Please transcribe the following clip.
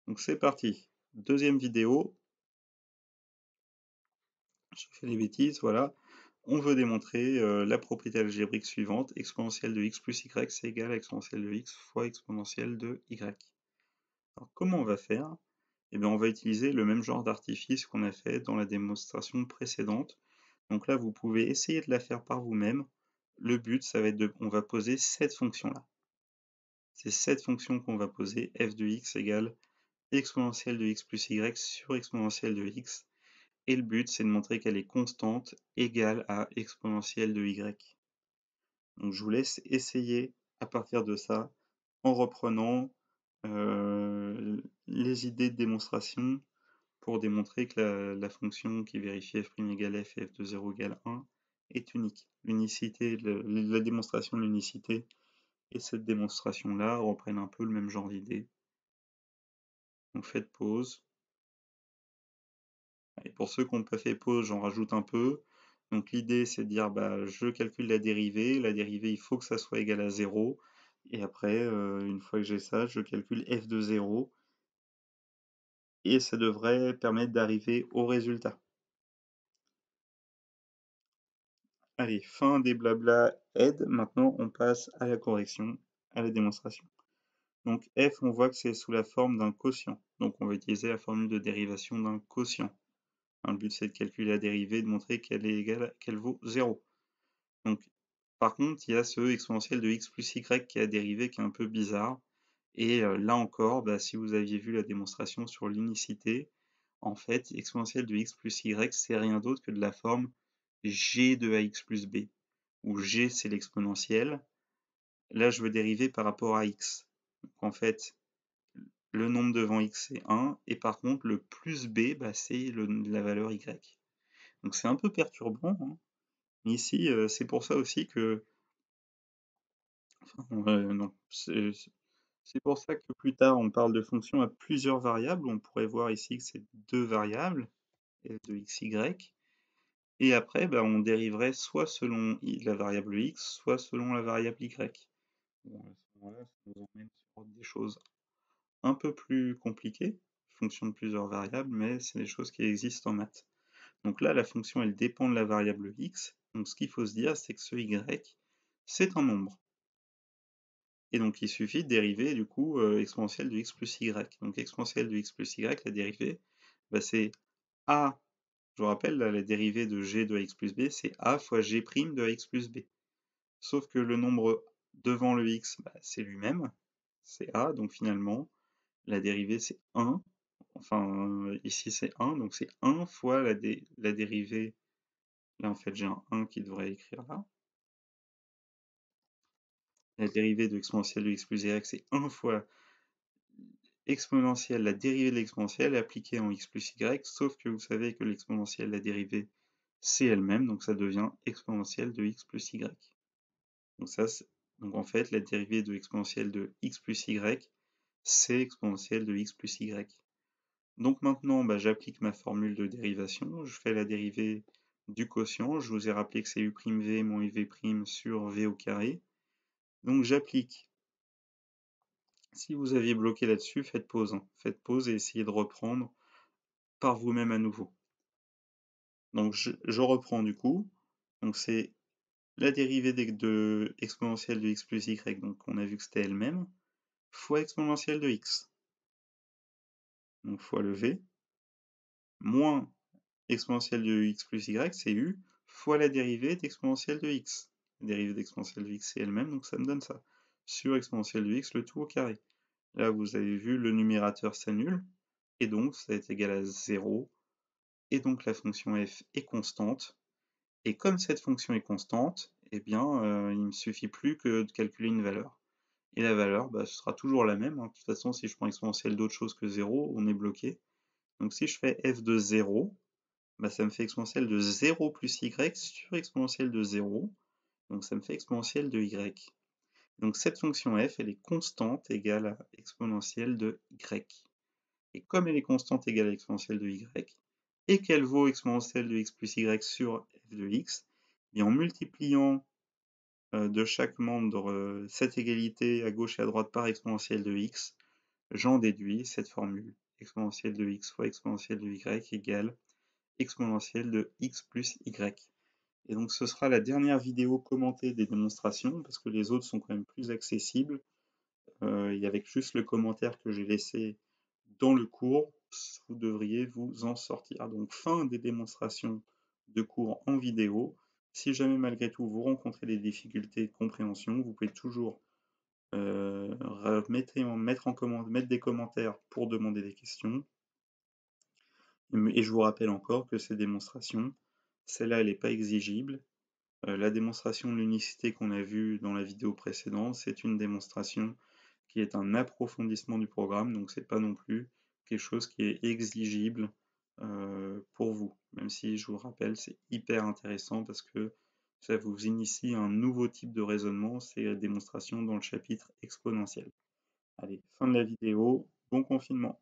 Donc c'est parti. Deuxième vidéo. Je fais des bêtises, voilà. On veut démontrer la propriété algébrique suivante, exponentielle de x plus y, c'est égal à exponentielle de x fois exponentielle de y. Alors comment on va faire? Eh bien on va utiliser le même genre d'artifice qu'on a fait dans la démonstration précédente. Donc là, vous pouvez essayer de la faire par vous-même. Le but, ça va être on va poser cette fonction-là. C'est cette fonction qu'on va poser, f de x égale exponentielle de x plus y sur exponentielle de x. Et le but, c'est de montrer qu'elle est constante égale à exponentielle de y. Donc je vous laisse essayer à partir de ça, en reprenant les idées de démonstration pour démontrer que la fonction qui vérifie f' égale f et f de 0 égale 1 est unique. L'unicité, la démonstration de l'unicité et cette démonstration-là reprennent un peu le même genre d'idée. Donc faites pause. Et pour ceux qui n'ont pas fait pause, j'en rajoute un peu. Donc l'idée, c'est de dire, bah, je calcule la dérivée, il faut que ça soit égal à 0, et après, une fois que j'ai ça, je calcule f de 0, et ça devrait permettre d'arriver au résultat. Allez, fin des blabla aide, maintenant on passe à la correction, à la démonstration. Donc f, on voit que c'est sous la forme d'un quotient, donc on va utiliser la formule de dérivation d'un quotient. Le but, c'est de calculer la dérivée et de montrer qu'elle vaut 0. Donc, par contre, il y a ce exponentiel de x plus y qui a dérivé, qui est un peu bizarre. Et là encore, bah, si vous aviez vu la démonstration sur l'unicité, en fait, exponentiel de x plus y, c'est rien d'autre que de la forme g de ax plus b, où g, c'est l'exponentiel. Là, je veux dériver par rapport à x. Donc, en fait, le nombre devant x, c'est 1, et par contre, le plus b, bah, c'est la valeur y. Donc, c'est un peu perturbant, hein. Mais ici, c'est pour ça aussi que non, c'est pour ça que plus tard on parle de fonctions à plusieurs variables. On pourrait voir ici que c'est 2 variables, f de x, y, et après, bah, on dériverait soit selon la variable x, soit selon la variable y. Bon, à ce moment-là, ça nous emmène sur des choses un peu plus compliquées, fonction de plusieurs variables, mais c'est des choses qui existent en maths. Donc là, la fonction, elle dépend de la variable x. Donc ce qu'il faut se dire, c'est que ce y, c'est un nombre. Et donc il suffit de dériver du coup exponentielle de x plus y. Donc exponentielle de x plus y, la dérivée, bah, c'est a, je vous rappelle, là, la dérivée de g de x plus b, c'est a fois g' de x plus b. Sauf que le nombre devant le x, bah, c'est lui-même, c'est a, donc finalement, la dérivée c'est 1, enfin ici c'est 1, donc c'est 1 fois la dérivée, là en fait j'ai un 1 qui devrait écrire là, la dérivée de exponentielle de x plus y, c'est 1 fois exponentielle, la dérivée de l'exponentielle appliquée en x plus y, sauf que vous savez que l'exponentielle, la dérivée, c'est elle-même, donc ça devient exponentielle de x plus y. Donc, donc en fait, la dérivée de exponentielle de x plus y, c'est exponentielle de x plus y. Donc maintenant, bah, j'applique ma formule de dérivation, je fais la dérivée du quotient, je vous ai rappelé que c'est u'v moins uv' sur v au carré. Donc j'applique. Si vous aviez bloqué là-dessus, faites pause, hein. Faites pause et essayez de reprendre par vous-même à nouveau. Donc je reprends du coup. Donc c'est la dérivée de exponentielle de x plus y, donc on a vu que c'était elle-même, fois exponentielle de x, donc fois le v, moins exponentielle de x plus y, c'est u, fois la dérivée d'exponentielle de x. La dérivée d'exponentielle de x, c'est elle-même, donc ça me donne ça. Sur exponentielle de x, le tout au carré. Là, vous avez vu, le numérateur s'annule, et donc ça est égal à 0, et donc la fonction f est constante. Et comme cette fonction est constante, eh bien, il ne me suffit plus que de calculer une valeur. Et la valeur, bah, ce sera toujours la même, hein. De toute façon, si je prends exponentielle d'autre chose que 0, on est bloqué. Donc si je fais f de 0, bah, ça me fait exponentielle de 0 plus y sur exponentielle de 0. Donc ça me fait exponentielle de y. Donc cette fonction f, elle est constante égale à exponentielle de y. Et comme elle est constante égale à exponentielle de y, et qu'elle vaut exponentielle de x plus y sur f de x, et en multipliant de chaque membre cette égalité à gauche et à droite par exponentielle de x, j'en déduis cette formule. Exponentielle de x fois exponentielle de y égale exponentielle de x plus y. Et donc ce sera la dernière vidéo commentée des démonstrations, parce que les autres sont quand même plus accessibles. Et avec juste le commentaire que j'ai laissé dans le cours, vous devriez vous en sortir. Donc fin des démonstrations de cours en vidéo. Si jamais malgré tout vous rencontrez des difficultés de compréhension, vous pouvez toujours mettre des commentaires pour demander des questions. Et je vous rappelle encore que ces démonstrations, celle-là, elle n'est pas exigible. La démonstration de l'unicité qu'on a vue dans la vidéo précédente, c'est une démonstration qui est un approfondissement du programme, donc c'est pas non plus quelque chose qui est exigible pour vous. Même si je vous rappelle, c'est hyper intéressant parce que ça vous initie à un nouveau type de raisonnement, c'est la démonstration dans le chapitre exponentiel. Allez, fin de la vidéo, bon confinement.